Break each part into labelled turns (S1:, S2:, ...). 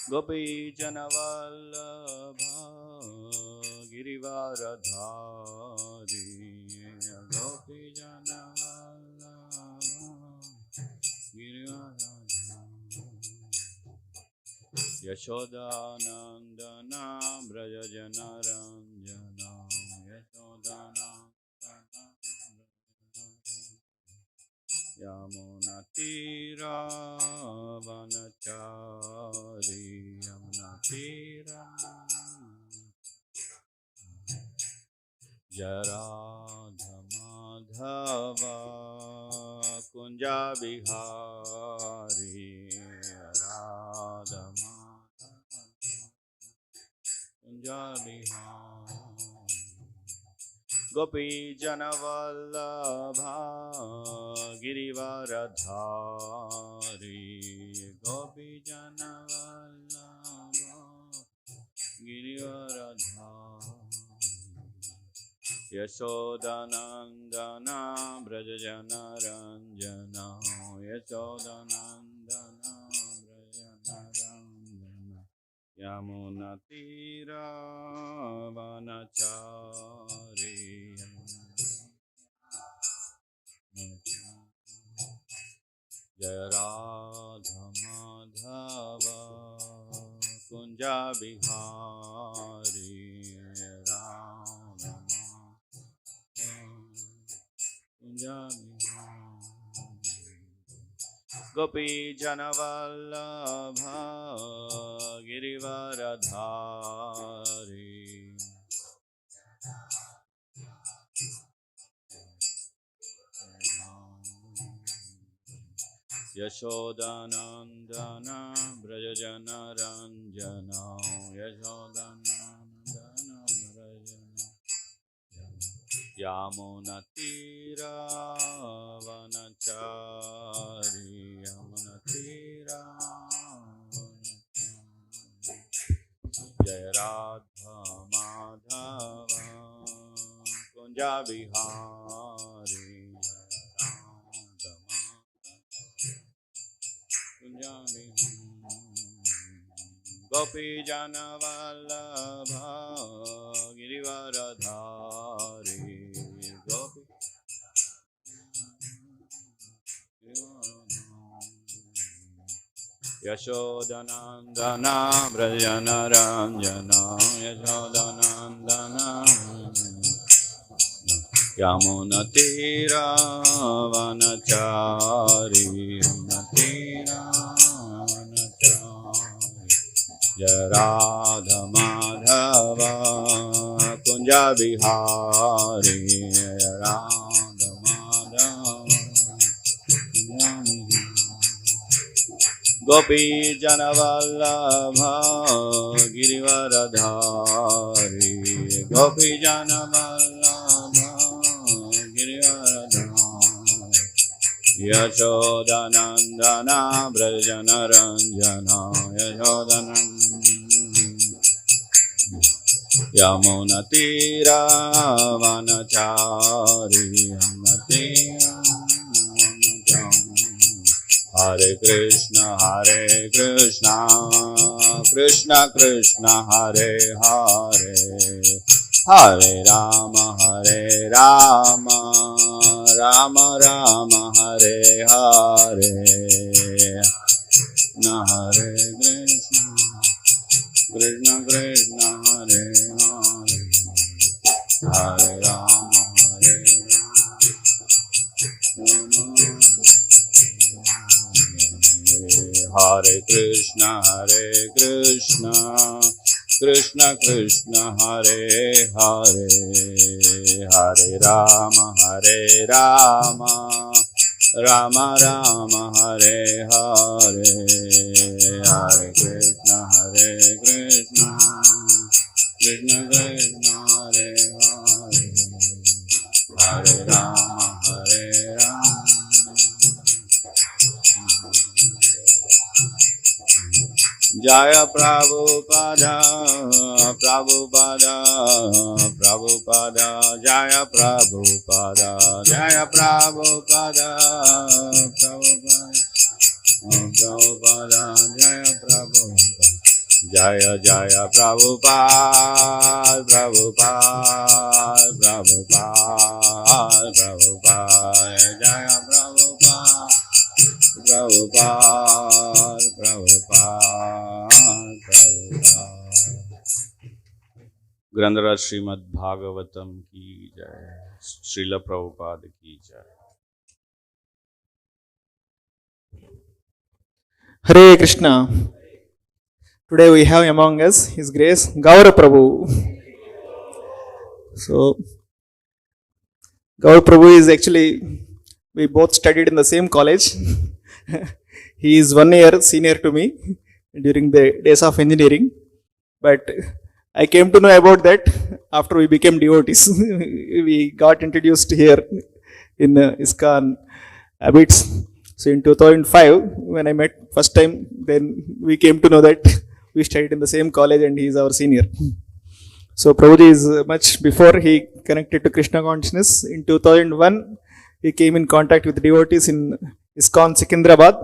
S1: Gopi Janavallabha Girivaradhari Gopi Janavallabha Girivaradhari Yashodanandana Braja Janaranjana Yashodanandana Yamunatira Vanachari Yamunatira Jaradha Madhava Kunja Bihari Radha Madhava Kunja Bihari Gopi Janavallabha Girivaradhari Gopi Janavallabha Girivaradhari Yashodanandana Brajajanaranjana Yashodanandana Brajajanaranjana Yamunatira Vanachari Jaradha Madhava Kunja Bihari Radha Kunja Bihari Gopi Janavallabha Girivaradhari Yashodanandana Brajajanaranjana Yashodanandana Brajajana Yamunatira Vanachari Yamunatira Jayradha Madhava Kunja Bihari Gopi Janavallabha Girivaradhari Gopi Yashodanandana Brajanaranjana Yashodanandana Yamunatira Vanachari Yamunatira Vanachari Jaradha Madhava Kunja Bihari Radha Madhava Kunja Bihari Gopi Janavallabha Girivaradhari Gopi Janavallabha Girivaradhari Yashodanandana Brajanaranjana Yashodanandana Yamunatira Vanachari Yamunatira Hare Krishna Krishna Krishna Hare Hare Hare Rama Rama Rama Hare Hare Na Hare Krishna Krishna Krishna Hare Hare Hare Rama Hare Krishna Krishna Krishna Hare Hare Hare Rama Rama Rama Hare Hare Hare Krishna Krishna Krishna Hare Hare Hare Rama Jaya Prabhupada Jaya Prabhupada Prabhupada Jaya Prabhupada Jaya Jaya Prabhupada, Prabhupada, Prabhupada, Prabhupada, Jaya Prabhupada, Prabhupada, Prabhupada, Prabhupada. ग्रंथराज Shrimad Bhagavatam की जय, श्रील प्रभुपाद की जय।
S2: Hare Krishna. Today we have among us His Grace Gaurav Prabhu. So, Gaurav Prabhu is actually, we both studied in the same college. He is 1 year senior to me during the days of engineering. But I came to know about that after we became devotees. We got introduced here in Iskcon habits. So in 2005, when I met first time, then we came to know that we studied in the same college and he is our senior. So Prabhuji is much before he connected to Krishna consciousness. In 2001, he came in contact with devotees in Iskcon Secunderabad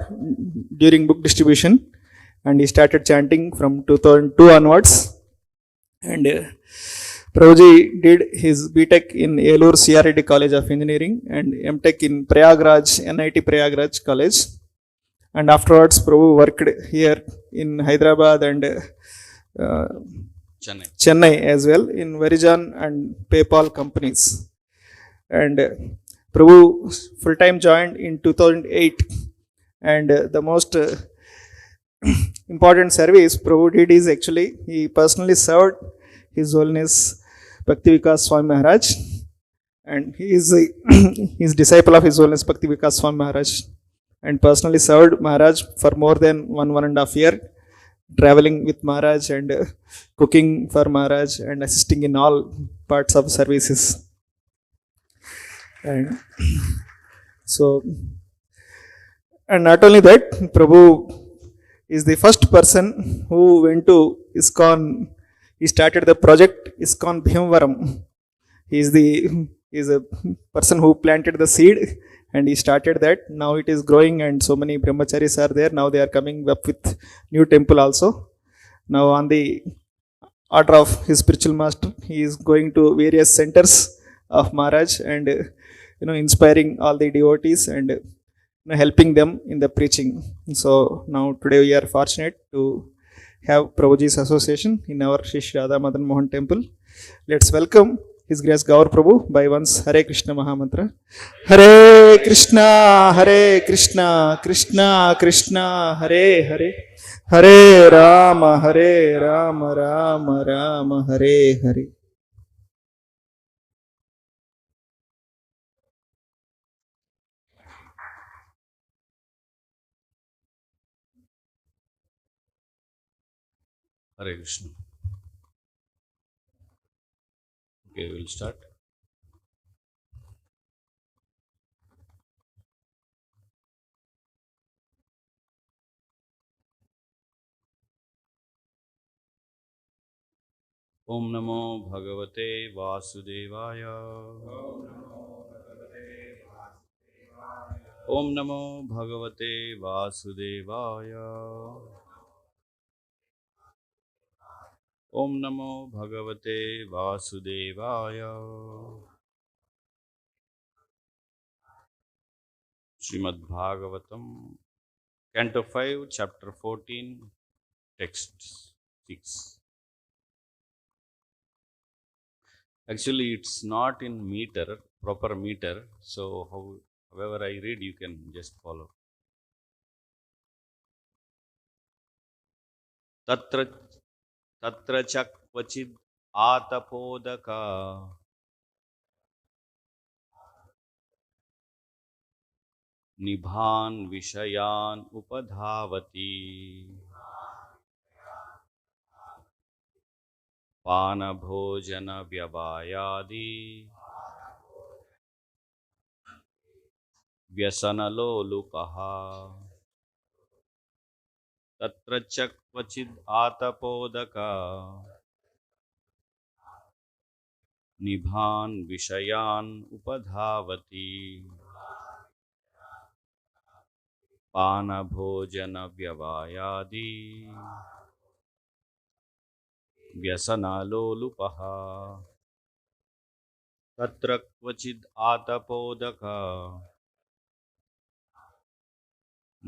S2: during book distribution, and he started chanting from 2002 onwards. And Prabhuji did his BTech in Elur CRD College of Engineering and MTech in Prayagraj, NIT Prayagraj College. And afterwards, Prabhu worked here in Hyderabad and Chennai as well in Verizon and PayPal companies. And Prabhu full-time joined in 2008. And the most important service Prabhu did is actually he personally served His Holiness Bhakti Vikas Swami Maharaj, and he is his disciple of His Holiness Bhakti Vikas Swami Maharaj, and personally served Maharaj for more than 1.5 years, traveling with Maharaj and cooking for Maharaj and assisting in all parts of services. And so, and not only that, Prabhu is the first person who went to Iskcon. He started the project Iskcon Bhimvaram. He is a person who planted the seed and he started that. Now it is growing and so many brahmacharis are there. Now they are coming up with new temple also. Now on the order of his spiritual master, he is going to various centers of Maharaj and inspiring all the devotees and helping them in the preaching. So now today we are fortunate to have Prabhuji's association in our Shri Radha Madan Mohan temple. Let's welcome His Grace Gaurav Prabhu by once Hare Krishna Mahamantra. Hare Krishna, Hare Krishna, Krishna Krishna, Hare Hare, Hare Rama, Hare Rama, Rama Rama, Hare Hare.
S1: Hare Krishna. Okay, we'll start. Om Namo Bhagavate Vasudevaya. Om Namo Bhagavate Vasudevaya. Om Namo Bhagavate Vasudevaya. Srimad Bhagavatam, Canto 5, Chapter 14, Text 6. Actually, it's not in meter, proper meter. So, however I read, you can just follow. Tatra Tatra Chakvachid Atapodaka Nibhan Vishayan Upadhavati Pana Bhojana Vyavayadi Vyasanalo Lupaha Tatra Chakvachid Atapodaka Nibhan Vishayan Upadhavati Pana Bhojana Vyavayadi व्यसनालोलुपः तत्र क्वचिद् आतपोदक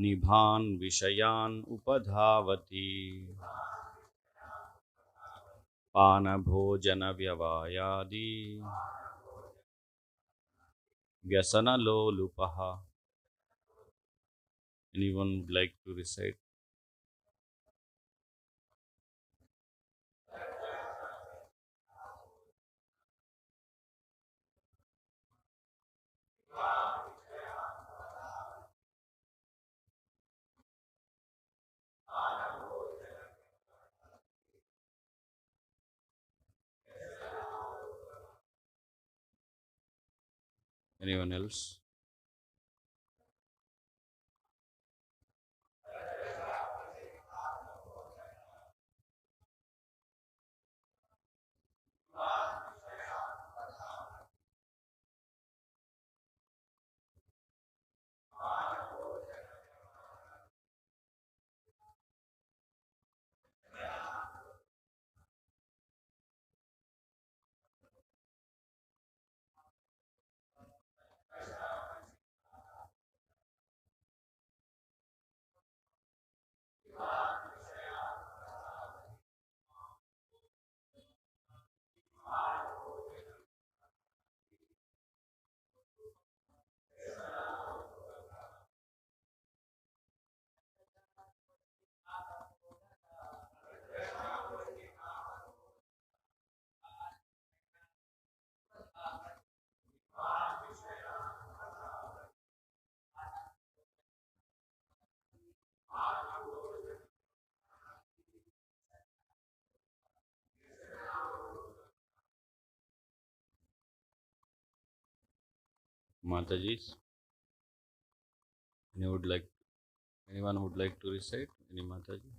S1: निभान् विषयान् उपधावति पानभोजनव्यवायादि व्यसनलोलुपः. Anyone would like to recite? Anyone else? Mataji's? Any would like, anyone would like to recite? Any Mataji?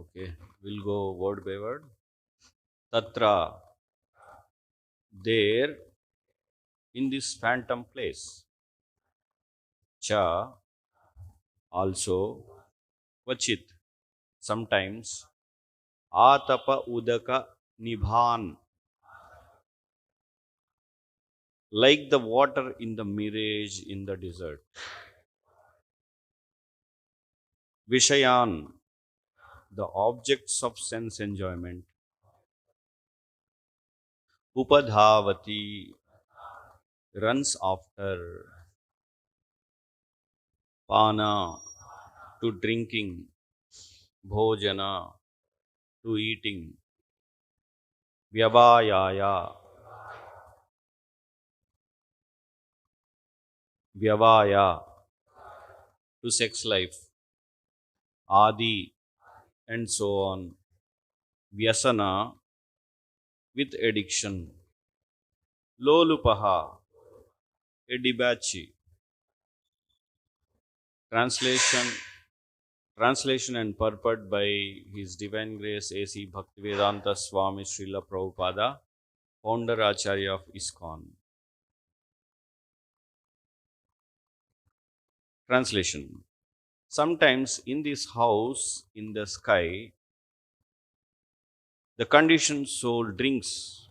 S1: Okay, we'll go word by word. Tatra, there, in this phantom place. Cha, also. Kvachit, sometimes. Atapa udaka nibhan, like the water in the mirage in the desert. Vishayan, the objects of sense enjoyment. Upadhavati, runs after. Pana, to drinking. Bhojana, to eating. Vyavayaya, vyavaya, to sex life. Adi, and so on. Vyasana, with addiction. Lolupaha, a debauchee. Translation, translation and purport by His Divine Grace A.C. Bhaktivedanta Swami Srila Prabhupada, founder Acharya of Iskcon. Translation. Sometimes in this house in the sky, the conditioned soul drinks,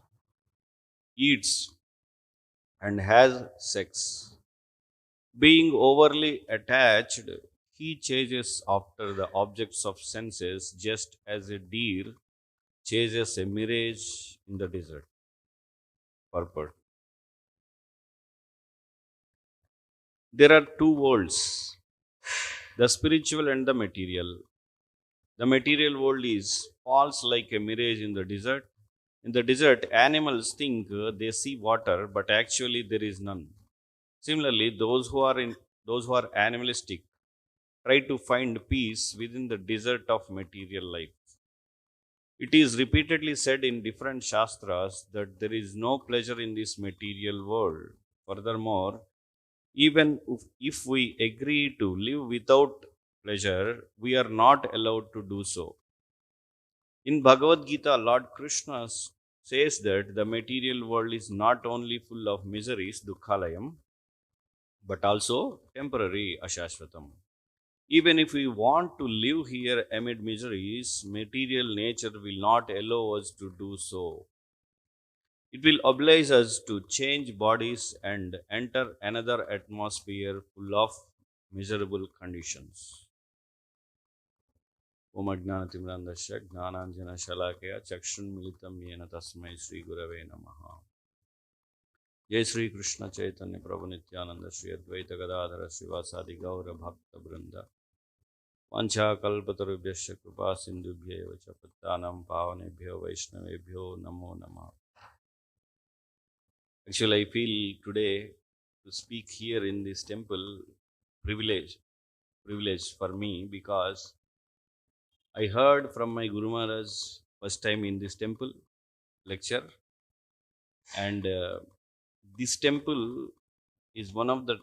S1: eats, and has sex. Being overly attached, he chases after the objects of senses just as a deer chases a mirage in the desert. Purport. There are two worlds, the spiritual and the material. The material world is false like a mirage in the desert. In the desert, animals think they see water, but actually there is none. Similarly, those who are animalistic try to find peace within the desert of material life. It is repeatedly said in different shastras that there is no pleasure in this material world. Furthermore, even if we agree to live without pleasure, we are not allowed to do so. In Bhagavad Gita, Lord Krishna says that the material world is not only full of miseries, dukkhalayam, but also temporary, ashashvatam. Even if we want to live here amid miseries, material nature will not allow us to do so. It will oblige us to change bodies and enter another atmosphere full of miserable conditions. Om Ajnanatimrandasya Gnananjana Shalakaya Chakshunmilitam Yena Tasmai Sri Gurave Namaha. Jai Sri Krishna Chaitanya Prabhu Nityananda Sri Advaita Gadadhara Srivasadi Gaura Bhakta Brinda Vancha Kalpatarubhyasya Kripa Sindhubhya Vacha Pattanam Pavanebhyo Vaishnavebhyo Namo Namah. Actually, I feel today to speak here in this temple privilege for me, because I heard from my Guru Maharaj first time in this temple lecture, and this temple is one of the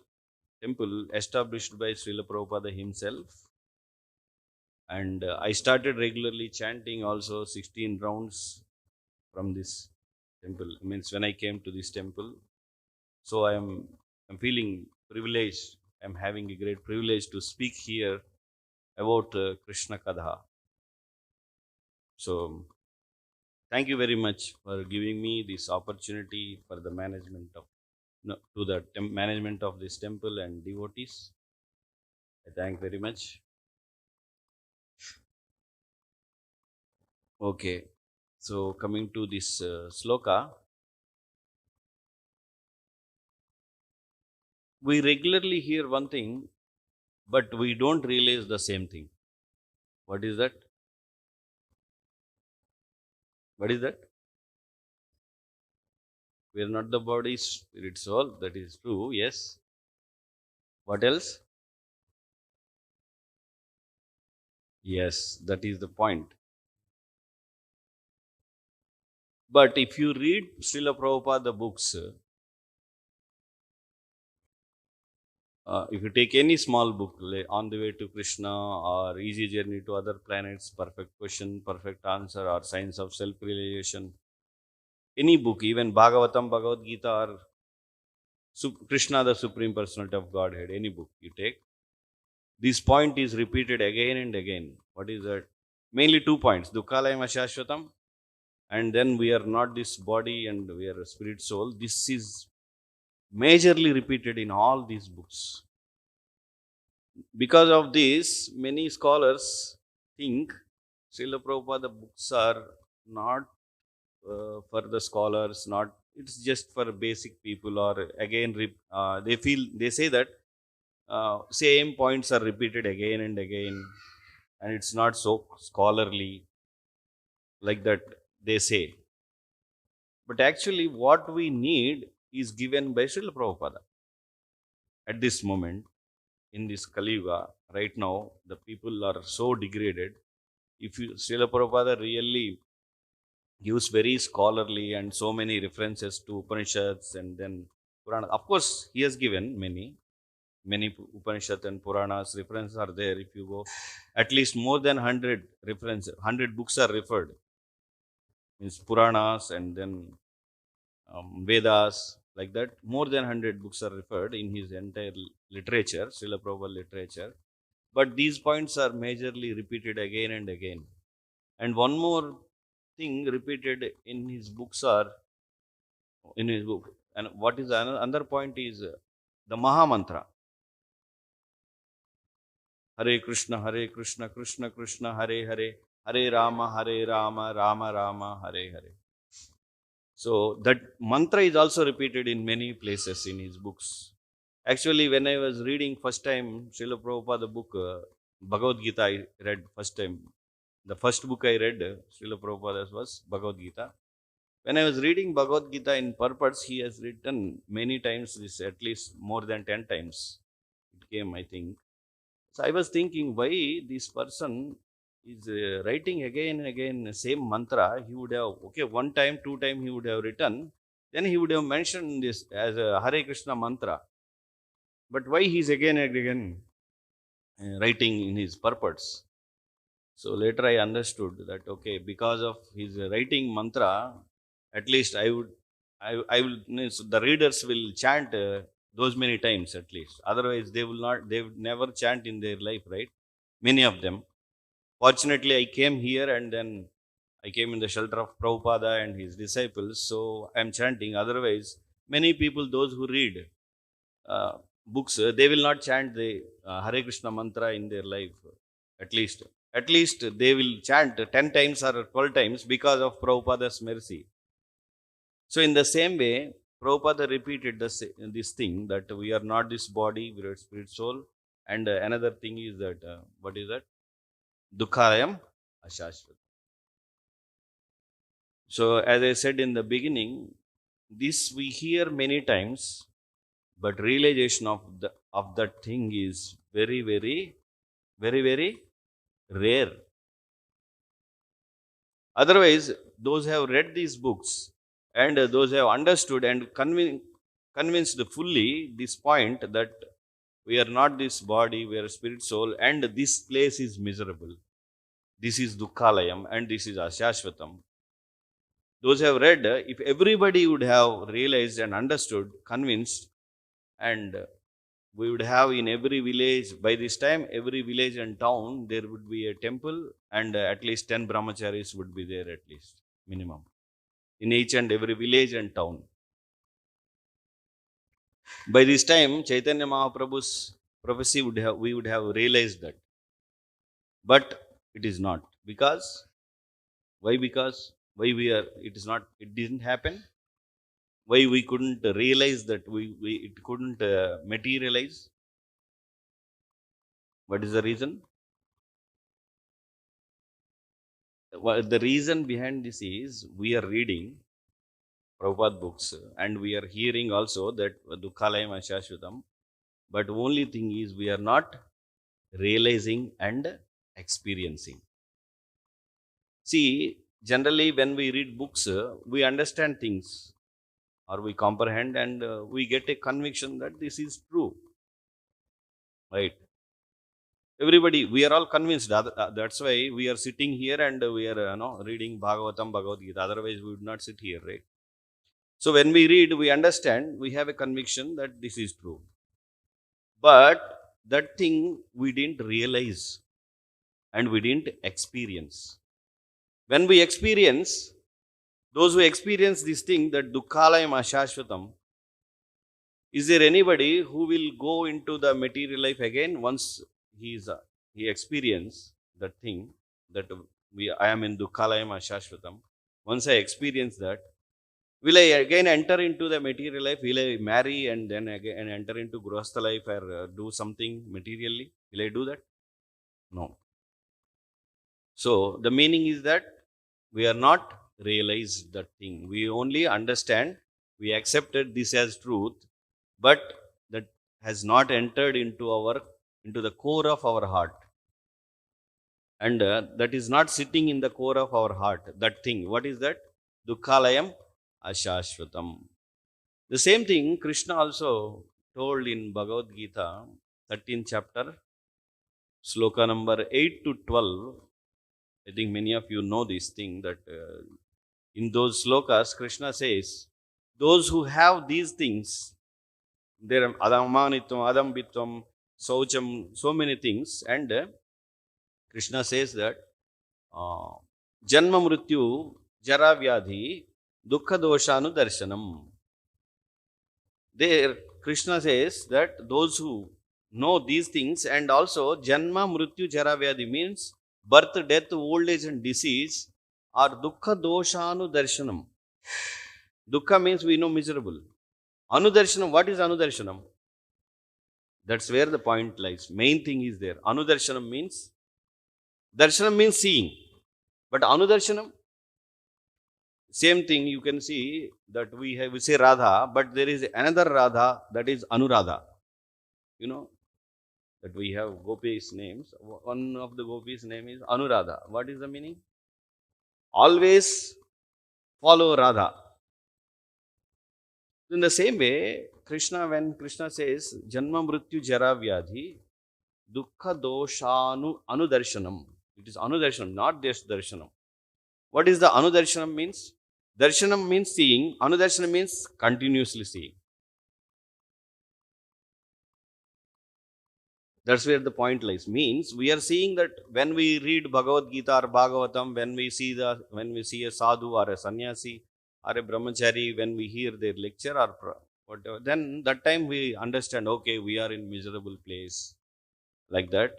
S1: temple established by Srila Prabhupada himself, and I started regularly chanting also 16 rounds from this temple. Means when I came to this temple, so I'm feeling privileged. I'm having a great privilege to speak here about Krishna Kadha. So thank you very much for giving me this opportunity for the management of management of this temple and devotees. I thank very much. Okay, so coming to this sloka, we regularly hear one thing, but we don't realize the same thing. What is that? What is that? We are not the body, spirit, soul. That is true, yes. What else? Yes, that is the point. But if you read Srila Prabhupada books, if you take any small book, like On the Way to Krishna or Easy Journey to Other Planets, Perfect Question, Perfect Answer, or Science of Self-Realization, any book, even Bhagavatam, Bhagavad Gita, or Krishna, the Supreme Personality of Godhead, any book you take, this point is repeated again and again. What is that? Mainly 2 points, Dukkalayam Ashashvatam, and then we are not this body and we are a spirit soul. This is majorly repeated in all these books. Because of this, many scholars think Srila Prabhupada books are not for the scholars, not, it's just for basic people, or again they say that same points are repeated again and again, and it's not so scholarly, like that they say. But actually, what we need is given by Srila Prabhupada at this moment. In this Kali Yuga, right now, the people are so degraded. If you, Srila Prabhupada really gives very scholarly and so many references to Upanishads and then Purana. Of course, he has given many Upanishads and Puranas references are there. If you go, at least more than 100 references, 100 books are referred. Means Puranas and then Vedas, like that. More than 100 books are referred in his entire literature, Srila Prabhupada literature. But these points are majorly repeated again and again. And one more thing repeated in his books are, in his book, and what is another point is the Maha Mantra. Hare Krishna, Krishna Krishna, Hare Hare, Hare Rama, Hare Rama, Rama Rama, Hare Hare. So that mantra is also repeated in many places in his books. Actually, when I was reading first time Srila Prabhupada the book, Bhagavad Gita, I read first time. The first book I read, Srila Prabhupada, was Bhagavad Gita. When I was reading Bhagavad Gita in purpose, he has written many times this, at least more than 10 times. It came, I think. So I was thinking why this person is writing again and again the same mantra. He would have, okay, one time, two time he would have written. Then he would have mentioned this as a Hare Krishna mantra. But why he's again and again writing in his purpose? So later I understood that, okay, because of his writing mantra, at least I will, means the readers will chant those many times at least. Otherwise, they would never chant in their life, right? Many of them. Fortunately, I came here and then I came in the shelter of Prabhupada and his disciples, so I'm chanting. Otherwise, many people, those who read books, they will not chant the Hare Krishna mantra in their life, at least. At least they will chant 10 times or 12 times because of Prabhupada's mercy. So, in the same way, Prabhupada repeated this thing that we are not this body, we are spirit, soul. And another thing is that, what is that? Dukkhalayam Ashashvat. So, as I said in the beginning, this we hear many times, but realization of that thing is very, very, very, very rare. Otherwise, those who have read these books and those who have understood and convinced fully this point that we are not this body, we are spirit, soul, and this place is miserable. This is Dukkhalayam and this is Ashashvatam. Those who have read, if everybody would have realized and understood, convinced, and we would have in every village, by this time, every village and town, there would be a temple and at least 10 brahmacharis would be there at least, minimum, in each and every village and town. By this time, Chaitanya Mahaprabhu's prophecy we would have realized that. But it is not. Because, why? Because, why it is not, it didn't happen? Why we couldn't realize that it couldn't materialize? What is the reason? Well, the reason behind this is we are reading Prabhupada books and we are hearing also that Dukkhalayam Ashashvatam, but only thing is we are not realizing and experiencing. See, generally when we read books, we understand things or we comprehend and we get a conviction that this is true, right? Everybody, we are all convinced. That's why we are sitting here and we are reading Bhagavatam, Bhagavad Gita. Otherwise, we would not sit here, right? So when we read, we understand, we have a conviction that this is true. But that thing we didn't realize and we didn't experience. When we experience, those who experience this thing, that Dukkhalayam Ashashvatam, is there anybody who will go into the material life again once he experience that thing that I am in Dukkhalayam Ashashvatam? Once I experience that, will I again enter into the material life? Will I marry and then again enter into Grihastha life or do something materially? Will I do that? No. So the meaning is that we are not realized that thing. We only understand, we accepted this as truth, but that has not entered into the core of our heart. And that is not sitting in the core of our heart, that thing. What is that? Dukkhalayam Ashashvatam. The same thing Krishna also told in Bhagavad Gita, 13th chapter, sloka number 8 to 12. I think many of you know this thing that in those slokas, Krishna says, those who have these things, there are adamanitvam, adambitvam, saucham, so many things, and Krishna says that janma mrityu jara vyadhi dukkha doshanu darshanam. There, Krishna says that those who know these things, and also janma mrityu jara vyadhi means birth, death, old age and disease are dukkha doshanu darshanam. Dukkha means we know miserable. Anudarshanam, what is anudarshanam? That's where the point lies. Main thing is there. Anudarshanam means, darshanam means seeing. But anudarshanam, same thing you can see that we say Radha, but there is another Radha, that is Anuradha. You know that we have gopis names. One of the gopis name is Anuradha. What is the meaning? Always follow Radha. In the same way, Krishna, when Krishna says Janma Mrityu Jara Vyadhi, Dukkha Doshanu Anudarshanam. It is Anudarshanam, not just Darshanam. What is the Anudarshanam means? Darshanam means seeing, Anudarshanam means continuously seeing. That's where the point lies. Means we are seeing that when we read Bhagavad Gita or Bhagavatam, when we see a sadhu or a sannyasi or a brahmachari, when we hear their lecture or whatever, then that time we understand, okay, we are in miserable place, like that.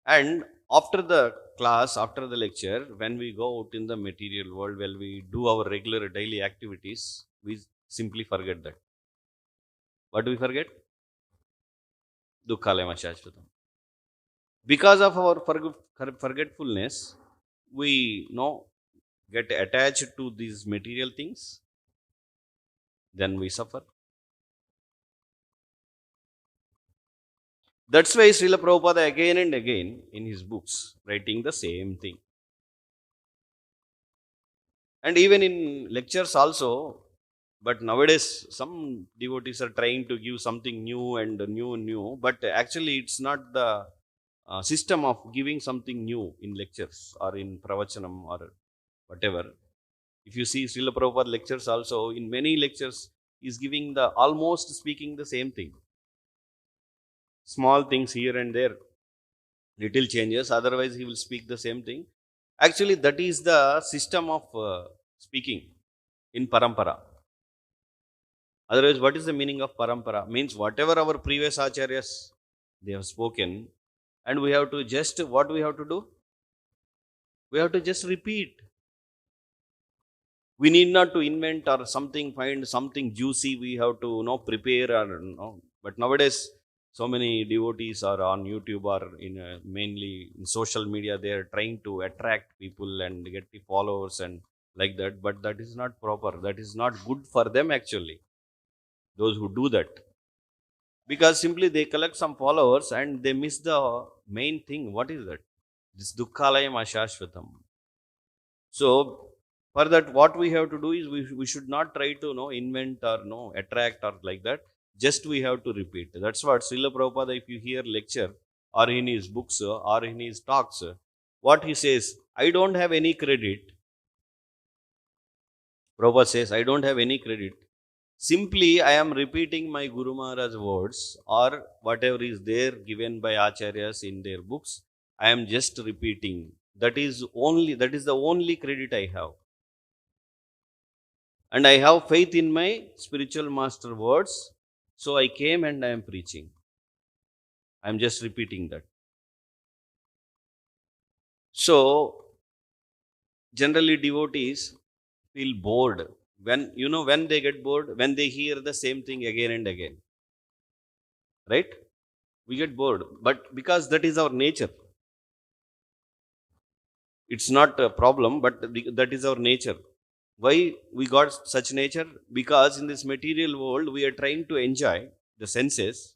S1: And after the class, after the lecture, when we go out in the material world, when we do our regular daily activities, we simply forget that. What do we forget? Dukkhalayam Ashashvatam. Because of our forgetfulness, we get attached to these material things, then we suffer. That's why Srila Prabhupada again and again in his books writing the same thing. And even in lectures also, but nowadays some devotees are trying to give something new and new, but actually it's not the system of giving something new in lectures or in pravachanam or whatever. If you see Srila Prabhupada lectures also, in many lectures, he is giving the almost speaking the same thing. Small things here and there, little changes, otherwise he will speak the same thing. Actually, that is the system of speaking in parampara. Otherwise, what is the meaning of parampara? Means whatever our previous acharyas, they have spoken, and we have to just, what we have to do? We have to just repeat. We need not to invent or something, find something juicy we have to prepare or but nowadays so many devotees are on YouTube or in mainly in social media. They are trying to attract people and get the followers and like that, but that is not proper. That is not good for them actually, those who do that, because simply they collect some followers and they miss the main thing. What is that? This dukkhalayam ashashvatam. So for that, what we have to do is we should not try to invent or attract or like that. Just we have to repeat. That's what Srila Prabhupada, if you hear lecture or in his books or in his talks, what he says, I don't have any credit. Prabhupada says, I don't have any credit. Simply, I am repeating my Guru Maharaj's words or whatever is there given by acharyas in their books. I am just repeating. That is the only credit I have. And I have faith in my spiritual master words. So I came and I am preaching. I am just repeating that. So generally devotees feel bored. When they get bored, when they hear the same thing again and again. Right? We get bored. But because that is our nature. It's not a problem, but that is our nature. Why we got such nature? Because in this material world, we are trying to enjoy the senses.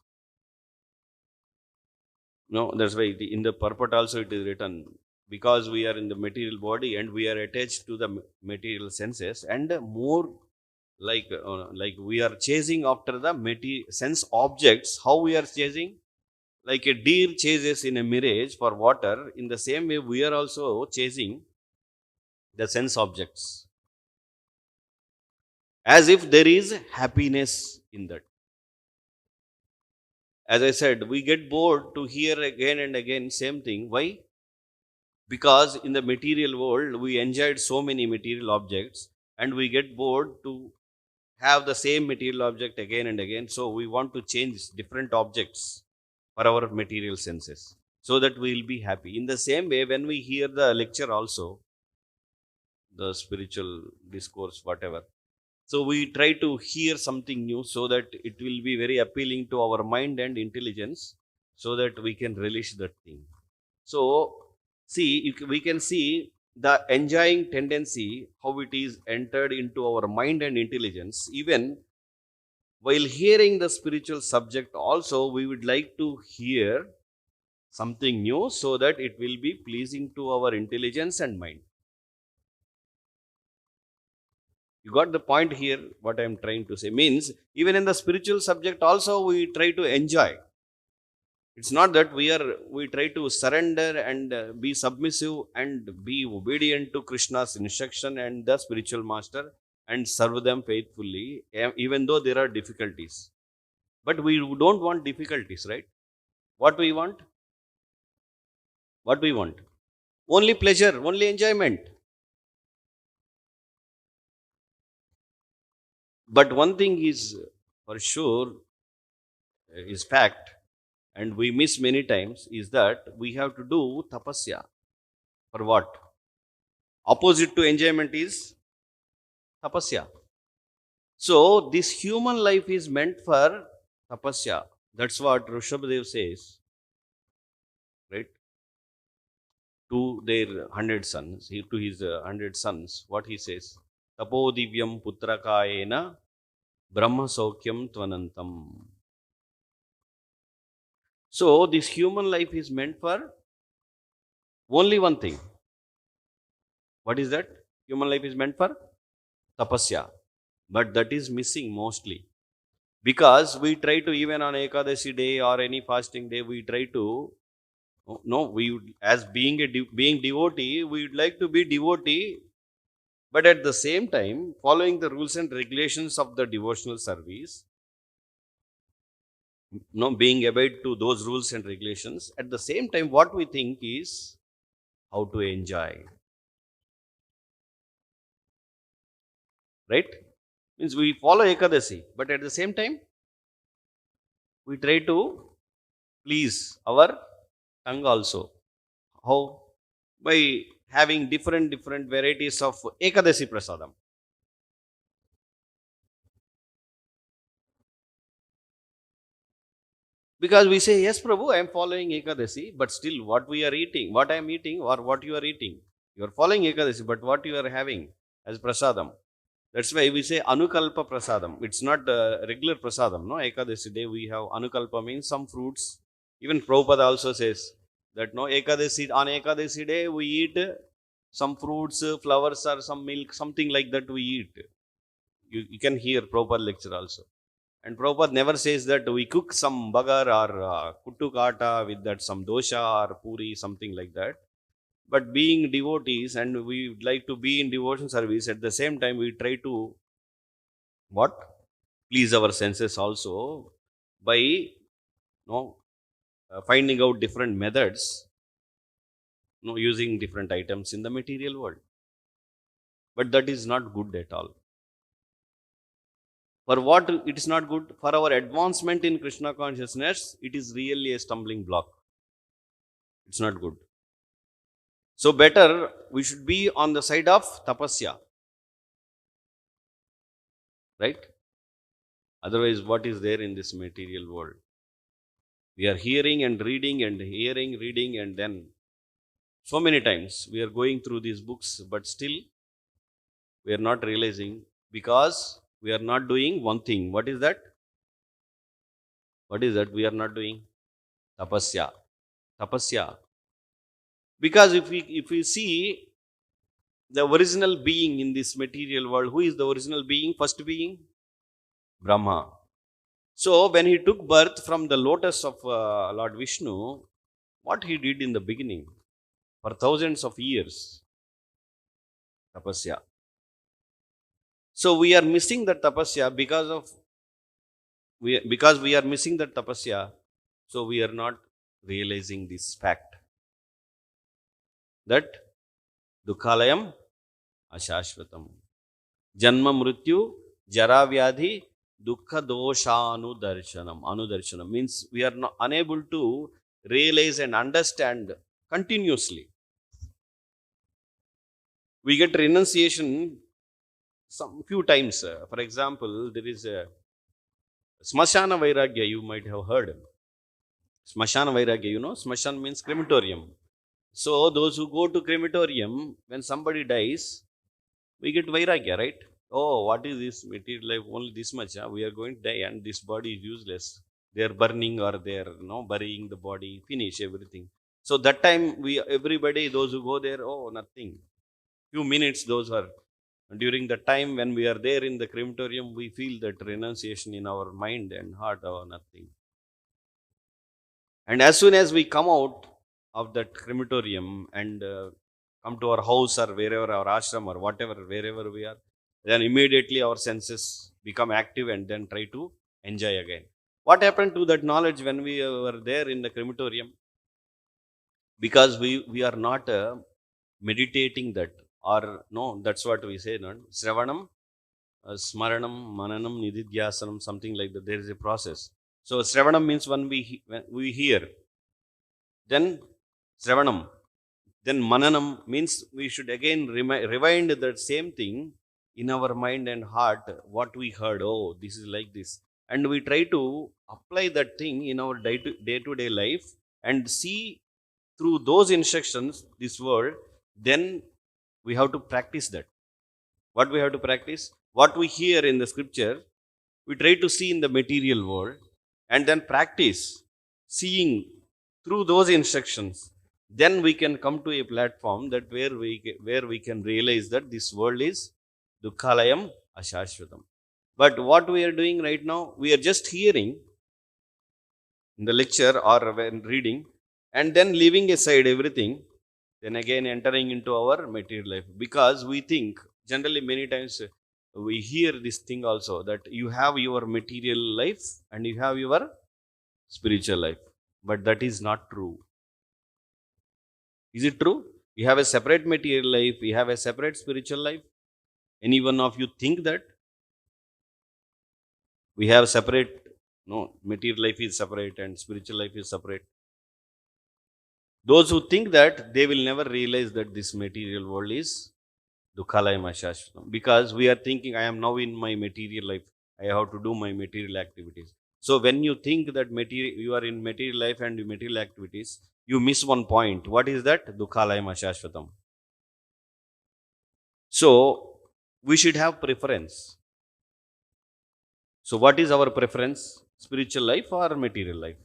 S1: No, that's why in the purport also it is written, because we are in the material body and we are attached to the material senses, and more like we are chasing after the sense objects. How we are chasing? Like a deer chases in a mirage for water. In the same way, we are also chasing the sense objects, as if there is happiness in that. As I said, we get bored to hear again and again same thing. Why? Because in the material world, we enjoyed so many material objects and we get bored to have the same material object again and again. So we want to change different objects for our material senses. so that we will be happy. In the same way, when we hear the lecture also, the spiritual discourse, whatever, so we try to hear something new so that it will be very appealing to our mind and intelligence, so that we can relish that thing. So, see, we can see the enjoying tendency, how it is entered into our mind and intelligence. Even while hearing the spiritual subject, also, we would like to hear something new so that it will be pleasing to our intelligence and mind. You got the point here? What I am trying to say means, even in the spiritual subject, also, we try to enjoy. It's not that we try to surrender and be submissive and be obedient to Krishna's instruction and the spiritual master and serve them faithfully, even though there are difficulties. But we don't want difficulties, right? What we want? What we want? Only pleasure, only enjoyment. But one thing is for sure, is fact, and we miss many times, is that we have to do tapasya. For what? Opposite to enjoyment is tapasya. So this human life is meant for tapasya. That's what Rishabhadev says, right? To their 100 sons, to his 100 sons, what he says? Tapodivyam putrakayena brahma saukyam tvanantam. So this human life is meant for only one thing. What is that? Human life is meant for tapasya. But that is missing mostly. Because we try to, even on Ekadasi day or any fasting day, we try to, no, we would, as being being devotee, we would like to be devotee, but at the same time, following the rules and regulations of the devotional service, no, being obeyed to those rules and regulations. At the same time, what we think is how to enjoy, right? Means we follow Ekadasi, but at the same time, we try to please our tongue also. How? By having different varieties of Ekadasi prasadam. Because we say, yes, Prabhu, I am following Ekadasi, but still what we are eating, what I am eating, or what you are eating, you are following Ekadasi, but what you are having as prasadam. That's why we say Anukalpa prasadam. It's not regular prasadam, no? Ekadasi day we have Anukalpa, means some fruits. Even Prabhupada also says that, no, Ekadasi, on Ekadasi day we eat some fruits, flowers, or some milk, something like that we eat. You can hear Prabhupada lecture also. And Prabhupada never says that we cook some bagar or kuttu kata with that some dosha or puri, something like that. But being devotees, and we would like to be in devotion service, at the same time we try to what? Please our senses also by, finding out different methods, using different items in the material world. But that is not good at all. For what it is not good? For our advancement in Krishna consciousness, it is really a stumbling block. It's not good. So better we should be on the side of tapasya. Right? Otherwise, what is there in this material world? We are hearing and reading and hearing, reading, and then so many times we are going through these books, but still we are not realizing, because we are not doing one thing. What is that? What is that we are not doing? Tapasya. Tapasya. Because if we see the original being in this material world, who is the original being? First being? Brahma. So when he took birth from the lotus of Lord Vishnu, what he did in the beginning for thousands of years? Tapasya. So we are missing the tapasya because we are missing the tapasya, so we are not realizing this fact that dukhalayam ashashvatam, janma mrityu jara vyadhi dukkha doshanu darshanam. Anudarshanam means we are not unable to realize and understand continuously. We get renunciation some few times. For example, there is a Smashana Vairagya, you might have heard. Smashana Vairagya, Smashan means crematorium. So those who go to crematorium, when somebody dies, we get Vairagya, right? Oh, what is this material life? Only this much. We are going to die and this body is useless. They are burning or they are burying the body, finish everything. So that time everybody, those who go there, oh, nothing. Few minutes, those are during the time when we are there in the crematorium, we feel that renunciation in our mind and heart or nothing. And as soon as we come out of that crematorium and come to our house or wherever, our ashram or whatever, wherever we are, then immediately our senses become active and then try to enjoy again. What happened to that knowledge when we were there in the crematorium? Because we are not meditating that, or no, that's what we say, no? Sravanam, Smaranam, Mananam, Nididhyasanam, something like that. There is a process. So Sravanam means when we hear, then Sravanam, then Mananam means we should again rewind that same thing in our mind and heart, what we heard. Oh, this is like this. And we try to apply that thing in our day to day life and see through those instructions this world. Then we have to practice that. What we have to practice? What we hear in the scripture, we try to see in the material world and then practice seeing through those instructions. Then we can come to a platform that where we can realize that this world is Dukkhalayam Ashashvatam. But what we are doing right now, we are just hearing in the lecture or when reading and then leaving aside everything, then again entering into our material life. Because we think, generally many times we hear this thing also, that you have your material life and you have your spiritual life. But that is not true. Is it true? You have a separate material life, you have a separate spiritual life. Any one of you think that? We have separate, no, material life is separate and spiritual life is separate. Those who think that, they will never realize that this material world is Dukkhalayam Ashashvatam. Because we are thinking, I am now in my material life, I have to do my material activities. So when you think that you are in material life and material activities, you miss one point. What is that? Dukkhalayam Ashashvatam. So we should have preference. So what is our preference? Spiritual life or material life?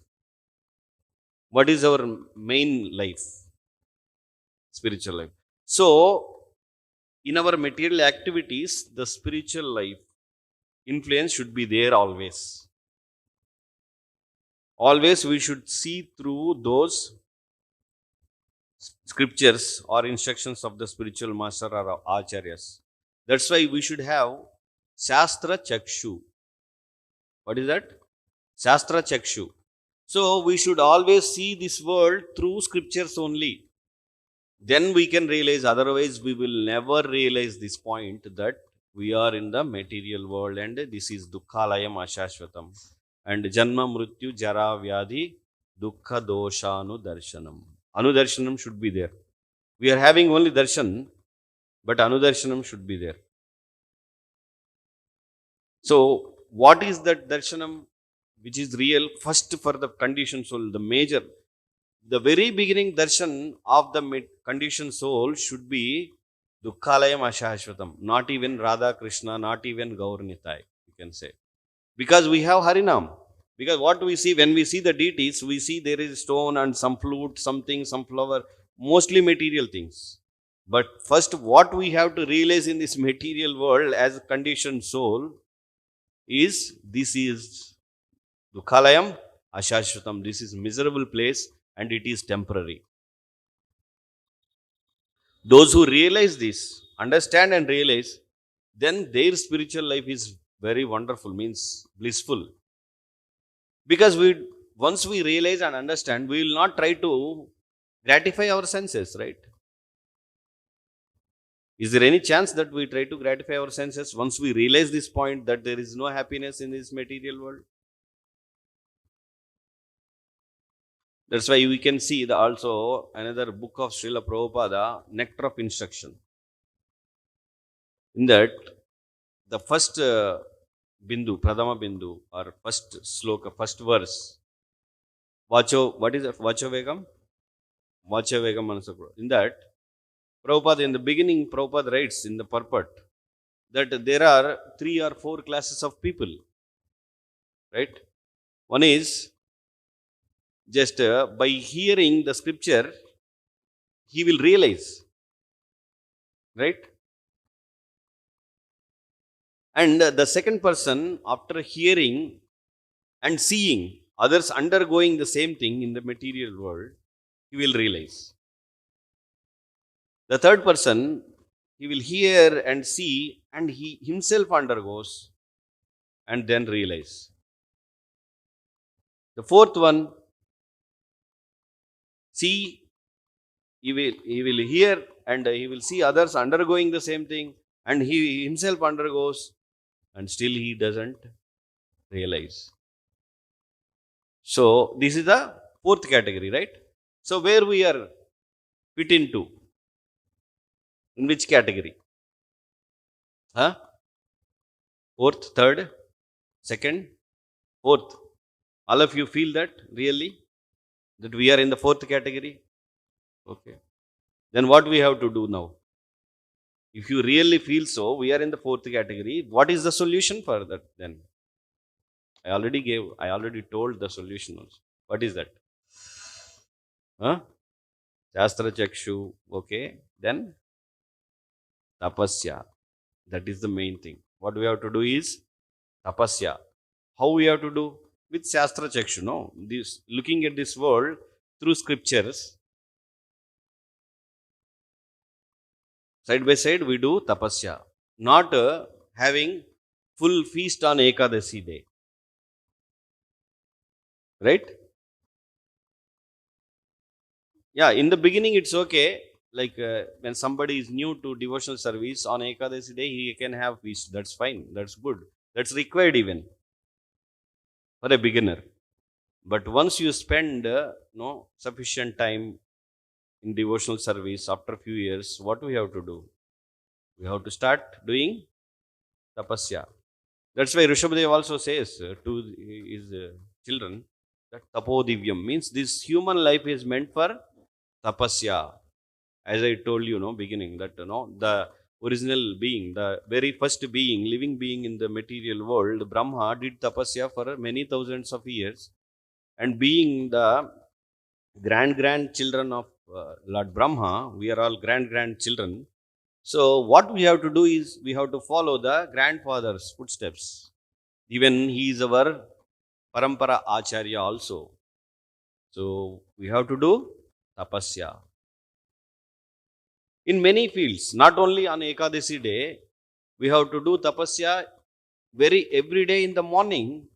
S1: What is our main life? Spiritual life. So in our material activities, the spiritual life influence should be there always. Always we should see through those scriptures or instructions of the spiritual master or acharyas. That's why we should have Shastra Chakshu. What is that? Shastra Chakshu. So we should always see this world through scriptures only. Then we can realize, otherwise we will never realize this point that we are in the material world and this is Dukkhalayam Ashashvatam. And Janma Mrityu Jara Vyadhi Dukkha Doshanu Darshanam. Anudarshanam should be there. We are having only darshan, but anudarshanam should be there. So what is that darshanam which is real? First, for the conditioned soul, the major, the very beginning darshan of the conditioned soul should be Dukkhalayam Ashashvatam. Not even Radha Krishna, not even Gaur Nitai, you can say. Because we have Harinam. Because what we see, when we see the deities, we see there is stone and some flute, something, some flower, mostly material things. But first, what we have to realize in this material world as a conditioned soul is, this is Dukkhalayam Ashashvatam. This is miserable place and it is temporary. Those who realize this, understand and realize, then their spiritual life is very wonderful, means blissful. Because once we realize and understand, we will not try to gratify our senses, right? Is there any chance that we try to gratify our senses once we realize this point that there is no happiness in this material world? That's why we can see the also another book of Srila Prabhupada, Nectar of Instruction. In that, the first bindu, Pradama bindu, or first sloka, first verse, Vacho, what is it? Vacho Vegam? Vacho Vegam Manasapro. In that, Prabhupada, in the beginning, Prabhupada writes in the purport that there are 3 or 4 classes of people, right? One is just by hearing the scripture, he will realize, right? And the second person, after hearing and seeing others undergoing the same thing in the material world, he will realize. The third person, he will hear and see, and he himself undergoes and then realize. The fourth one, see, he will hear and he will see others undergoing the same thing, and he himself undergoes, and still he doesn't realize. So this is the fourth category, right? So where we are fit into? In which category? Huh? Fourth, third, second, fourth. All of you feel that really? That we are in the fourth category? Okay. Then what we have to do now? If you really feel so, we are in the fourth category. What is the solution for that then? I already told the solution also. What is that? Huh? Shastra Chakshu. Okay. Then tapasya. That is the main thing. What we have to do is tapasya. How we have to do? With Shastra Chakshu, no? This, looking at this world through scriptures, side by side we do tapasya. Not having full feast on Ekadasi day. Right? Yeah, in the beginning it's okay. Like when somebody is new to devotional service on Ekadasi day, he can have feast. That's fine. That's good. That's required even for a beginner. But once you spend no sufficient time in devotional service after a few years, what we have to do? We have to start doing tapasya. That's why Rishabhadev also says to his children that tapodivyam means this human life is meant for tapasya. As I told you, no, beginning that the original being, the very first being, living being in the material world, Brahma did tapasya for many thousands of years, and being the grandchildren of Lord Brahma, we are all grandchildren. So what we have to do is we have to follow the grandfather's footsteps. Even he is our parampara acharya also. So we have to do tapasya. In many fields, not only on Ekadasi day, we have to do tapasya every day in the morning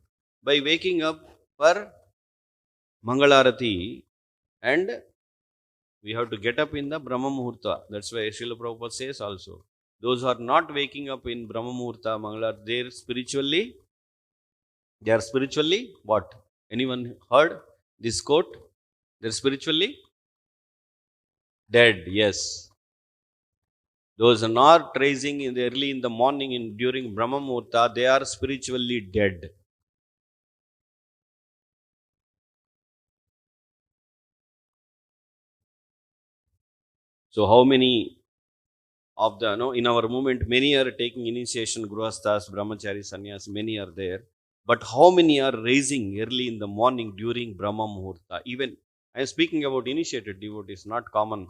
S1: by waking up for Mangalarati, and we have to get up in the Brahma Muhurta. That's why Srila Prabhupada says also, those who are not waking up in Brahma Muhurta, Mangalarati, they are spiritually what? Anyone heard this quote? They're spiritually dead. Yes. Those are not rising in the early in the morning during Brahma Muhurta, they are spiritually dead. So how many of the in our movement, many are taking initiation, Grihasthas, Brahmachari, Sannyas, many are there. But how many are raising early in the morning during Brahma Muhurta? Even I am speaking about initiated devotees, not common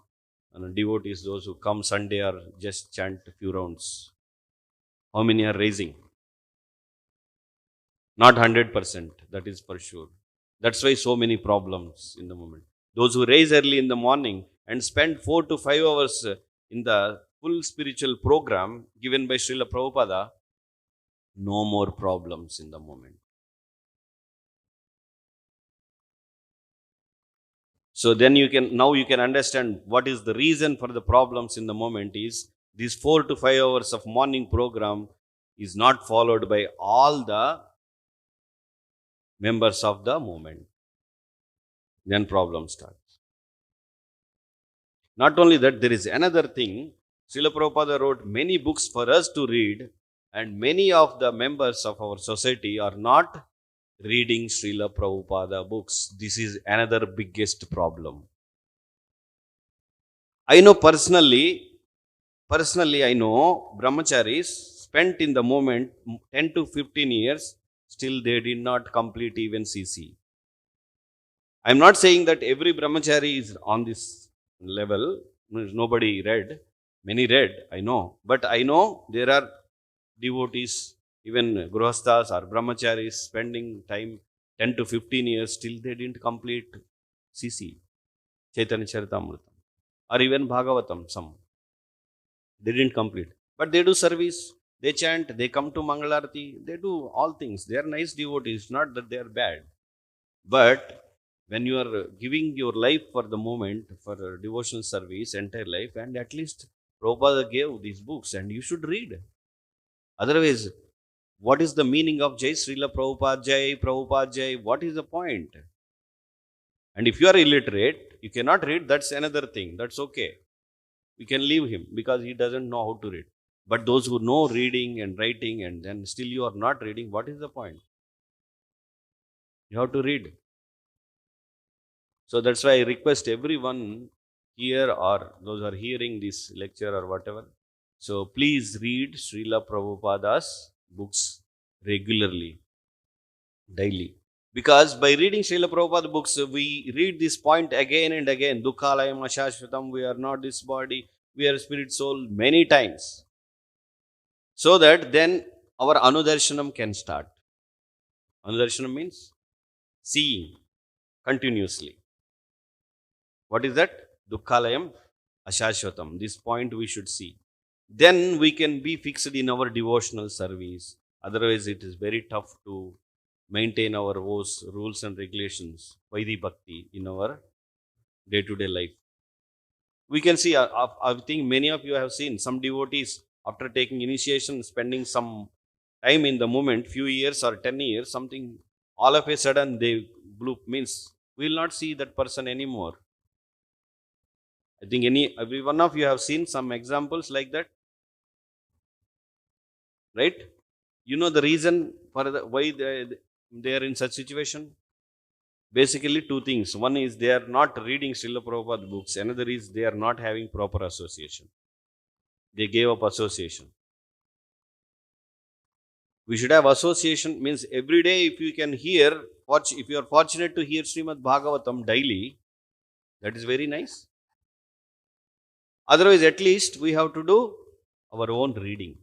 S1: devotees, those who come Sunday or just chant a few rounds. How many are raising? Not 100%, that is for sure. That's why so many problems in the moment. Those who raise early in the morning and spend 4 to 5 hours in the full spiritual program given by Srila Prabhupada, no more problems in the moment. So then you can understand what is the reason for the problems in the moment is these 4 to 5 hours of morning program is not followed by all the members of the movement. then problem starts. Not only that, there is another thing. Srila Prabhupada wrote many books for us to read, and many of the members of our society are not reading Srila Prabhupada books. This is another biggest problem. I know personally I know brahmacharis spent in the moment 10 to 15 years, still they did not complete even CC. I'm not saying that every brahmachari is on this level. Nobody read. Many read, I know. But I know there are devotees, even grihasthas or brahmacharis, spending time 10 to 15 years, still they didn't complete CC, Chaitanya Charitamrita, or even Bhagavatam, some. They didn't complete. But they do service, they chant, they come to Mangalarti, they do all things. They are nice devotees, not that they are bad. But when you are giving your life for the moment, for devotional service, entire life, and at least Prabhupada gave these books and you should read. Otherwise, what is the meaning of Jai Srila Prabhupada Jai, Prabhupada Jai? What is the point? And if you are illiterate, you cannot read, that's another thing. That's okay. We can leave him because he doesn't know how to read. But those who know reading and writing and then still you are not reading, what is the point? You have to read. So that's why I request everyone here or those who are hearing this lecture or whatever. So please read Srila Prabhupada's books regularly, daily. Because by reading Srila Prabhupada books, we read this point again and again. Dukhalayam ashashvatam, we are not this body, we are spirit soul, many times. So that then our anudarshanam can start. Anudarshanam means seeing continuously. What is that? Dukhalayam ashashvatam. This point we should see. Then we can be fixed in our devotional service. Otherwise, it is very tough to maintain our rules and regulations, Vaidhi Bhakti, in our day-to-day life. We can see, I think many of you have seen some devotees after taking initiation, spending some time in the moment, few years or 10 years, something, all of a sudden they bloop, means we will not see that person anymore. I think every one of you have seen some examples like that, right? You know the reason for why they are in such situation? Basically two things. One is they are not reading Srila Prabhupada books. Another is they are not having proper association. They gave up association. We should have association, means every day if you can hear, if you are fortunate to hear Srimad Bhagavatam daily, that is very nice. Otherwise, at least we have to do our own reading.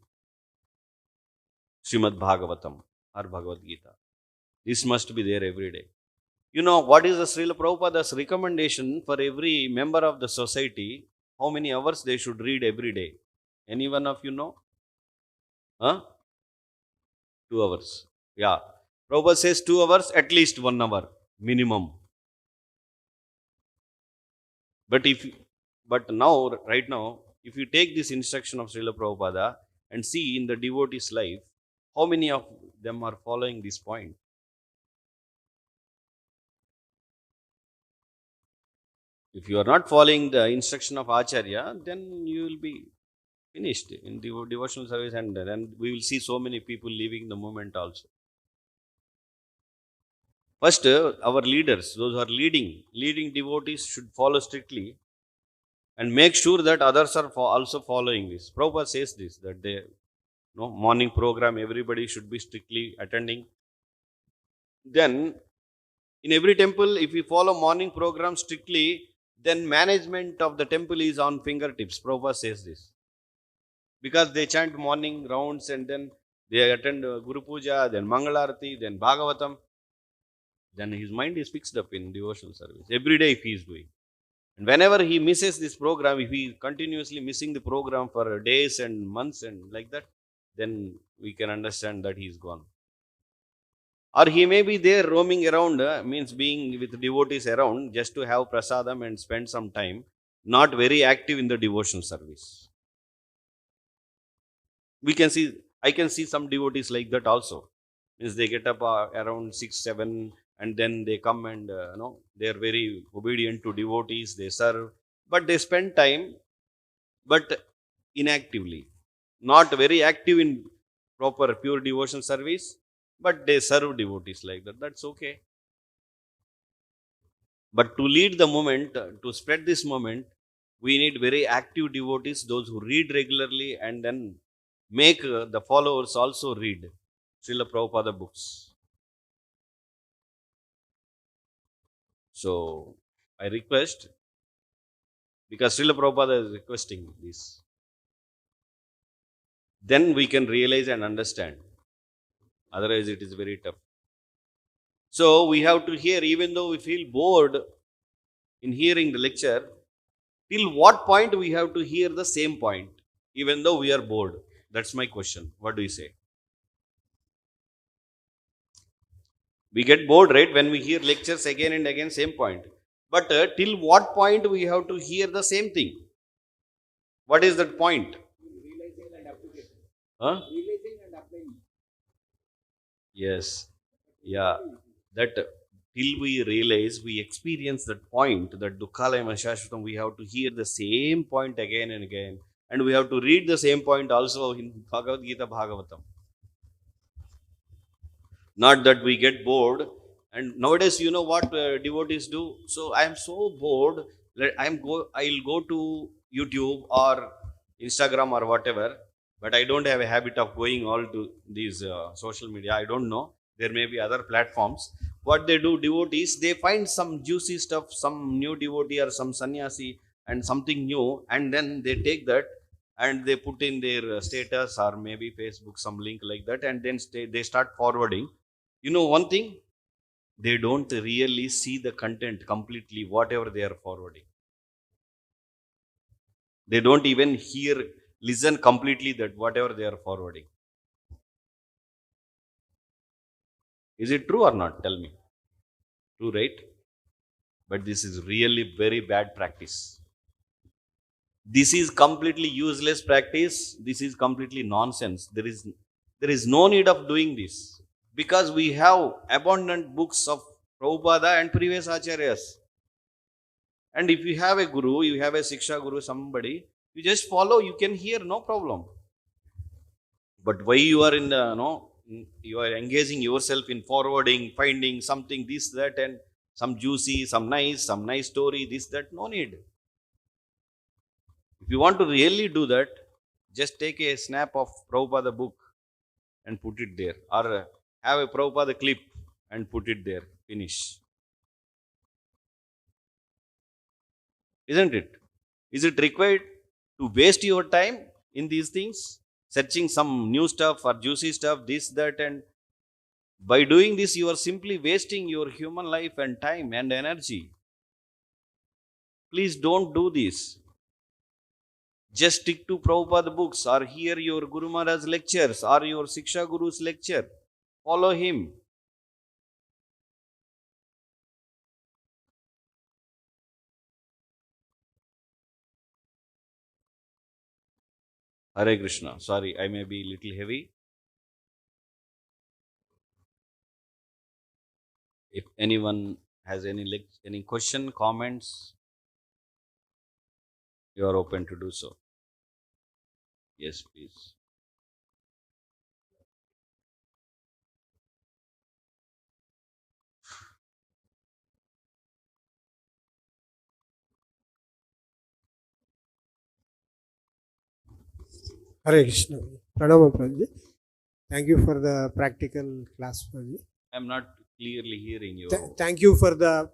S1: Srimad Bhagavatam or Bhagavad Gita. This must be there every day. You know, what is the Srila Prabhupada's recommendation for every member of the society? How many hours they should read every day? Any one of you know? Huh? 2 hours. Yeah. Prabhupada says 2 hours, at least 1 hour minimum. But now, right now, if you take this instruction of Srila Prabhupada and see in the devotee's life, how many of them are following this point? If you are not following the instruction of Acharya, then you will be finished in devotional service, and then we will see so many people leaving the movement also. First, our leaders, those who are leading devotees should follow strictly and make sure that others are also following this. Prabhupada says this, that morning program, everybody should be strictly attending. Then, in every temple, if we follow morning program strictly, then management of the temple is on fingertips. Prabhupada says this. Because they chant morning rounds and then they attend Guru Puja, then Mangalarti, then Bhagavatam, then his mind is fixed up in devotional service. Every day if he is doing. And whenever he misses this program, if he is continuously missing the program for days and months and like that, then we can understand that he is gone. Or he may be there roaming around, means being with devotees around just to have prasadam and spend some time, not very active in the devotional service. I can see some devotees like that also. Means they get up around 6, 7 and then they come and they are very obedient to devotees, they serve, but they spend time, but inactively, not very active in proper pure devotion service, but they serve devotees like that. That's okay. But to lead the movement, to spread this movement, we need very active devotees, those who read regularly and then make the followers also read Srila Prabhupada books. So I request, because Srila Prabhupada is requesting this, then we can realize and understand. Otherwise, it is very tough. So we have to hear, even though we feel bored in hearing the lecture, till what point we have to hear the same point, even though we are bored? That's my question. What do you say? We get bored, right, when we hear lectures again and again, same point. But till what point we have to hear the same thing? What is that point?
S2: Realizing and application.
S1: Huh?
S2: Realizing and applying.
S1: Yes. Yeah. That till we realize, we experience that point, that Dukkalayam Shashvatam, we have to hear the same point again and again. And we have to read the same point also in Bhagavad Gita Bhagavatam. Not that we get bored. And nowadays, you know what devotees do? So I am so bored, I'll go to YouTube or Instagram or whatever, but I don't have a habit of going all to these social media. I don't know. There may be other platforms. What they do, devotees, they find some juicy stuff, some new devotee or some sannyasi and something new, and then they take that and they put in their status or maybe Facebook, some link like that, and then they start forwarding. You know one thing? They don't really see the content completely, whatever they are forwarding. They don't even listen completely that whatever they are forwarding. Is it true or not? Tell me. True, right? But this is really very bad practice. This is completely useless practice. This is completely nonsense. There is no need of doing this, because we have abundant books of Prabhupada and previous acharyas. And if you have a guru, you have a Siksha guru, somebody, you just follow, you can hear, no problem. But why you are you are engaging yourself in forwarding, finding something, this, that, and some juicy, some nice story, this, that, no need. If you want to really do that, just take a snap of Prabhupada book and put it there, or have a Prabhupada clip and put it there. Finish. Isn't it? Is it required to waste your time in these things? Searching some new stuff or juicy stuff, this, that, and by doing this, you are simply wasting your human life and time and energy. Please don't do this. Just stick to Prabhupada books, or hear your Guru Maharaj's lectures or your Siksha Guru's lecture. Follow him. Hare Krishna. Sorry, I may be a little heavy. If anyone has any question, comments, you are open to do so. Yes, please.
S3: Hare Krishna. Pranama Prabhuji. Thank you for the practical class, Prabhuji.
S1: I am not clearly hearing you.
S3: Thank you for the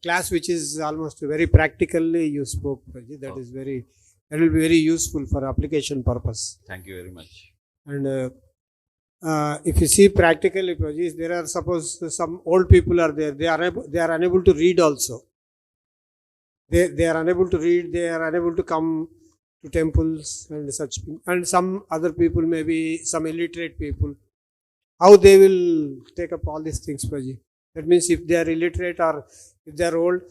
S3: class, which is almost very practically you spoke, Prabhuji. That is that will be very useful for application purpose.
S1: Thank you very much.
S3: And if you see practically, Prabhuji, there are suppose some old people are there. They are unable to read also. They are unable to read. They are unable to come to temples and such. And some other people, maybe some illiterate people, how they will take up all these things, Prabhuji? That means if they are illiterate or if they are old,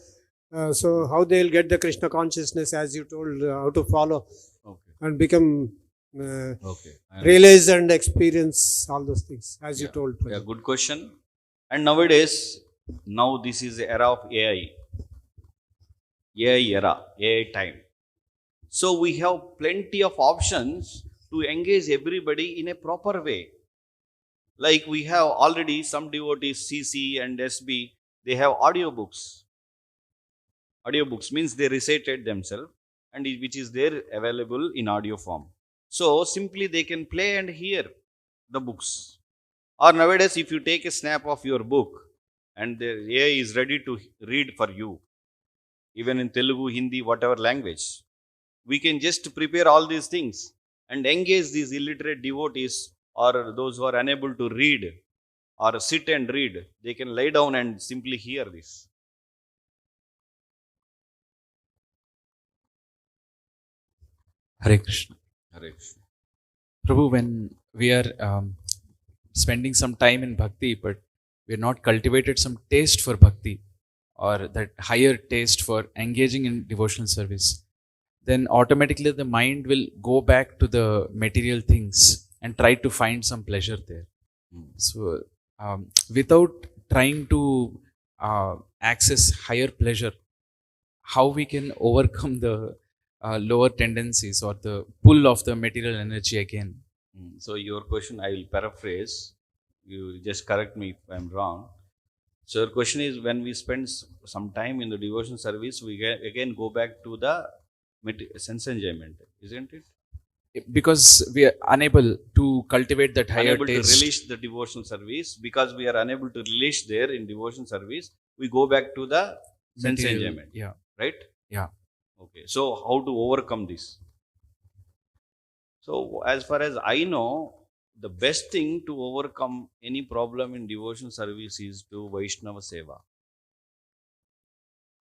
S3: so how they will get the Krishna consciousness, as you told, how to follow and become realize and experience all those things, as you told, Prabhuji.
S1: Yeah, good question. And nowadays, Now this is the era of AI. AI era, AI time. So we have plenty of options to engage everybody in a proper way. Like we have already some devotees, CC and SB, they have audiobooks. Audiobooks means they recited themselves and which is there available in audio form. So simply they can play and hear the books. Or nowadays, if you take a snap of your book and the AI is ready to read for you, even in Telugu, Hindi, whatever language, we can just prepare all these things and engage these illiterate devotees or those who are unable to read or sit and read. They can lie down and simply hear this.
S4: Hare Krishna.
S1: Hare
S4: Prabhu, when we are spending some time in bhakti, but we are not cultivated some taste for bhakti or that higher taste for engaging in devotional service, then automatically the mind will go back to the material things and try to find some pleasure there. So, without trying to access higher pleasure, how we can overcome the lower tendencies or the pull of the material energy again?
S1: So your question, I will paraphrase. You just correct me if I'm wrong. So your question is, when we spend some time in the devotion service, we again go back to the sense enjoyment, isn't it?
S4: Because we are unable to cultivate that higher
S1: Unable to
S4: taste.
S1: relish the devotional service, because we are unable to relish there in devotion service, we go back to the sense
S4: Material,
S1: enjoyment.
S4: yeah.
S1: Right?
S4: Yeah.
S1: Okay. So how to overcome this? So as far as I know, the best thing to overcome any problem in devotion service is to Vaishnava Seva.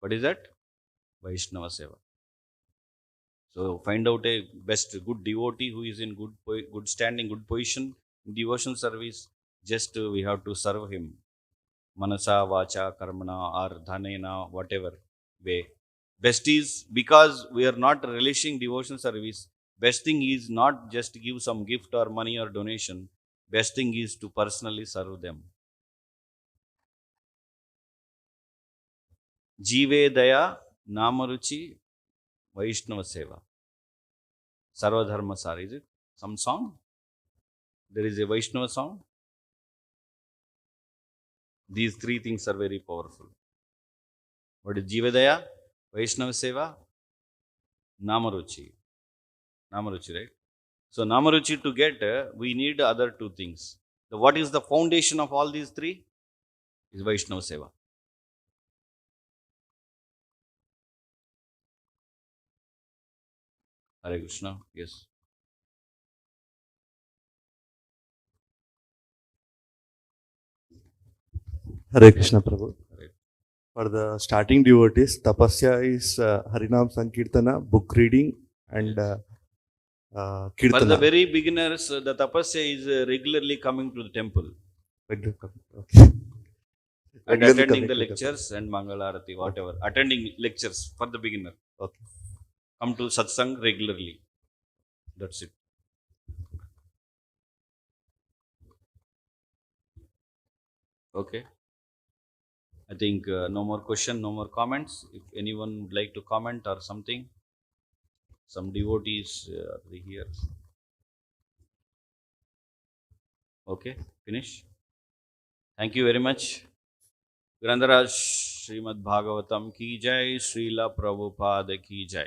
S1: What is that? Vaishnava Seva. So find out a best good devotee who is in good standing, good position in devotional service. Just we have to serve him. Manasa, Vacha, Karmana or Dhanena, whatever way. Best is, because we are not relishing devotional service, best thing is not just give some gift or money or donation. Best thing is to personally serve them. Jive Daya, Namaruchi, Vaishnava Seva. Sarvadharma Sar, is it? Some song? There is a Vaishnava song. These three things are very powerful. What is Jivadaya? Vaishnava Seva? Namaruchi. Namaruchi, right? So Namaruchi to get, we need other two things. So what is the foundation of all these three? Is Vaishnava Seva. Hare Krishna, yes.
S5: Hare Krishna Prabhu.
S1: Hare.
S5: For the starting devotees, tapasya is Harinam Sankirtana, book reading, and
S1: For the
S5: Kirtana.
S1: very beginners, the tapasya is regularly coming to the temple.
S5: Okay.
S1: And
S5: Regularly
S1: attending
S5: coming
S1: the
S5: to
S1: lectures and Mangalarati, whatever. Attending lectures for the beginner.
S5: Okay.
S1: Come to satsang regularly. That's it. Okay. I think no more question, no more comments. If anyone would like to comment or something, some devotees are here. Okay, finish. Thank you very much. Grandaraj Srimad Bhagavatam ki jai, Srila Prabhupada ki jai.